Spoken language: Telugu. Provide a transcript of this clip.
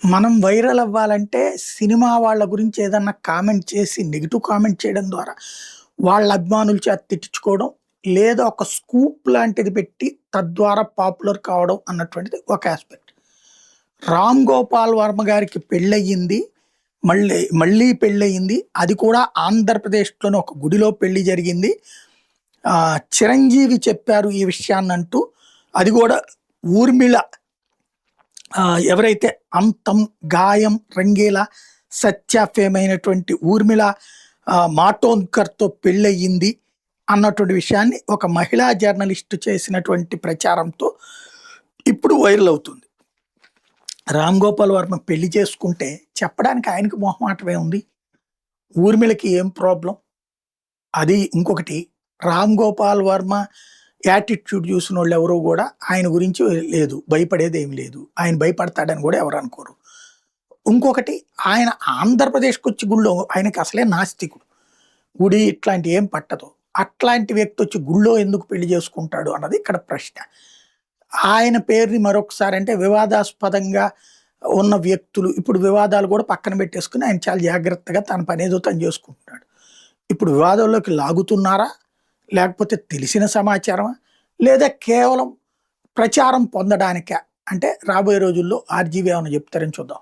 మనం వైరల్ అవ్వాలంటే సినిమా వాళ్ళ గురించి ఏదన్నా కామెంట్ చేసి నెగెటివ్ కామెంట్ చేయడం ద్వారా వాళ్ళ అభిమానుల చేత తిట్టించుకోవడం, లేదా ఒక స్కూప్ లాంటిది పెట్టి తద్వారా పాపులర్ కావడం అన్నటువంటిది ఒక ఆస్పెక్ట్. రామ్ గోపాల్ వర్మ గారికి పెళ్ళయింది. మళ్ళీ మళ్ళీ పెళ్ళయింది. అది కూడా ఆంధ్రప్రదేశ్‌లోని ఒక గుడిలో పెళ్లి జరిగింది. చిరంజీవి చెప్పారు ఈ విషయాన్నంటూ, అది కూడా ఊర్మిళ ఎవరైతే అంతం, గాయం, రంగీలా, సత్య ఫేమ్ అయినటువంటి ఊర్మిళ మాటోంకర్‌తో పెళ్ళయింది అన్నటువంటి విషయాన్ని ఒక మహిళా జర్నలిస్ట్ చేసినటువంటి ప్రచారంతో ఇప్పుడు వైరల్ అవుతుంది. రామ్ గోపాల్ వర్మ పెళ్లి చేసుకుంటే చెప్పడానికి ఆయనకి మొహమాటమే ఉంది. ఊర్మిళకి ఏం ప్రాబ్లమ్? అది ఇంకొకటి, రామ్ గోపాల్ వర్మ యాటిట్యూడ్ చూసినోళ్ళు ఎవరు కూడా ఆయన గురించి లేదు, భయపడేదేమి లేదు, ఆయన భయపడతాడని కూడా ఎవరు అనుకోరు. ఇంకొకటి, ఆయన ఆంధ్రప్రదేశ్‌కొచ్చి గుడిలో ఆయనకి అసలే నాస్తికుడు. గుడి ఇట్లాంటి ఏం పట్టదు. అట్లాంటి వ్యక్తి వచ్చి గుడిలో ఎందుకు పెళ్లి చేసుకుంటాడు అన్నది ఇక్కడ ప్రశ్న. ఆయన పేరుని మరొకసారి అంటే వివాదాస్పదంగా ఉన్న వ్యక్తులు ఇప్పుడు వివాదాలు కూడా పక్కన పెట్టేసుకుని ఆయన చాలా జాగ్రత్తగా తన పనేదో తను చేసుకుంటున్నాడు. ఇప్పుడు వివాదంలోకి లాగుతున్నారా? లేకపోతే తెలిసిన సమాచారమా? లేదా కేవలం ప్రచారం పొందడానికా? అంటే రాబోయే రోజుల్లో ఆర్‌జీవి ఏమన్నా చెప్తారని చూద్దాం.